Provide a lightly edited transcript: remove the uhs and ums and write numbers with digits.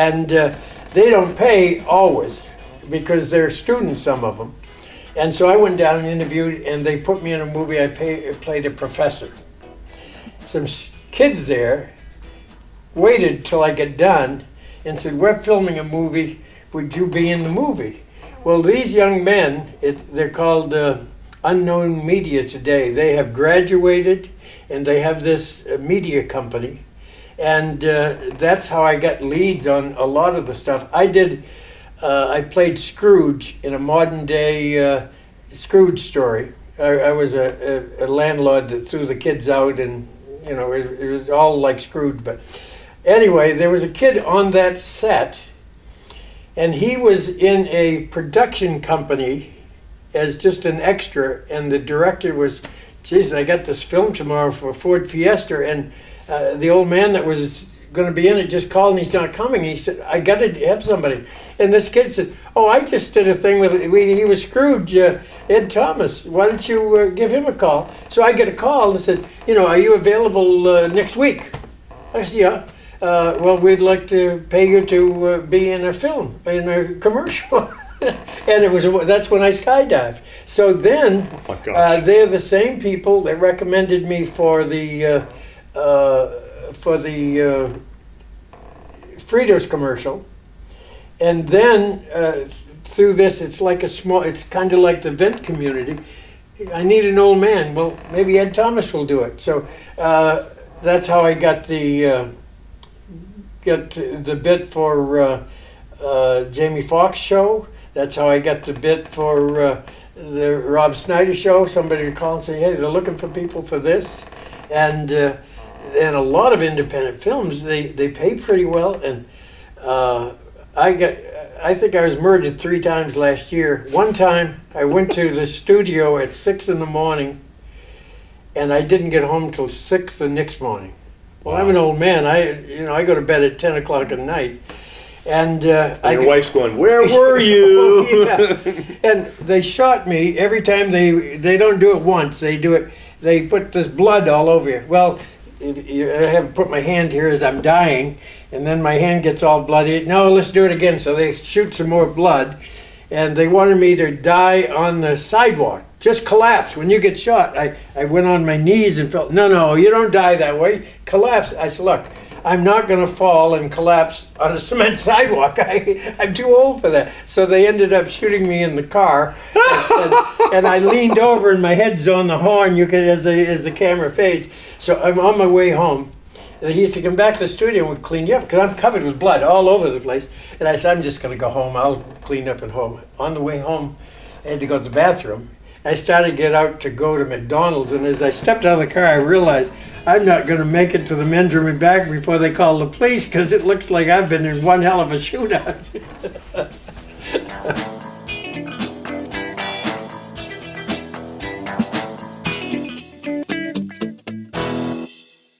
And they don't pay always because they're students, some of them. And so I went down and interviewed, and they put me in a movie. I played a professor. Some kids there waited till I get done and said, "We're filming a movie. Would you be in the movie?" Well, these young men, they're called unknown media today. They have graduated, and they have this media company. And that's how I got leads on a lot of the stuff. I played Scrooge in a modern day Scrooge story. I was a landlord that threw the kids out, and you know, it was all like Scrooge. But anyway, there was a kid on that set, and he was in a production company as just an extra, and the director was, "Geez, I got this film tomorrow for Ford Fiesta," and the old man that was going to be in it just called, and he's not coming. And he said, "I got to have somebody." And this kid says, "Oh, I just did a thing with he was Scrooge, Ed Thomas. Why don't you give him a call?" So I get a call and said, "You know, are you available next week?" I said, "Yeah." "Well, we'd like to pay you to be in a film, in a commercial." And that's when I skydived. So then, they're the same people that recommended me for the Fritos commercial. And then through this, it's kind of like the vent community. I need an old man. Well, maybe Ed Thomas will do it. So that's how I got the bit for Jamie Foxx show. That's how I got the bit for the Rob Snyder show. Somebody would call and say, "Hey, they're looking for people for this," and a lot of independent films, they pay pretty well. And I think I was murdered 3 times last year. One time I went to the studio at 6 in, and I didn't get home till 6 the next morning. Well, wow. I'm an old man. I go to bed at 10 o'clock at night. And your wife's going, "Where were you?" Yeah. And they shot me every time. They don't do it once. They put this blood all over you. Well, I have put my hand here as I'm dying, and then my hand gets all bloody. No, let's do it again. So they shoot some more blood, and they wanted me to die on the sidewalk. Just collapse when you get shot. I went on my knees and felt, no, you don't die that way. Collapse. I said, "Look, I'm not going to fall and collapse on a cement sidewalk. I'm too old for that." So they ended up shooting me in the car, and I leaned over, and my head's on the horn. You can, as the camera fades. So I'm on my way home. And he used to come back to the studio and would clean you up because I'm covered with blood all over the place. And I said, "I'm just going to go home. I'll clean up at home." On the way home, I had to go to the bathroom. I started to get out to go to McDonald's, and as I stepped out of the car, I realized I'm not going to make it to the men's room and back before they call the police, because it looks like I've been in one hell of a shootout.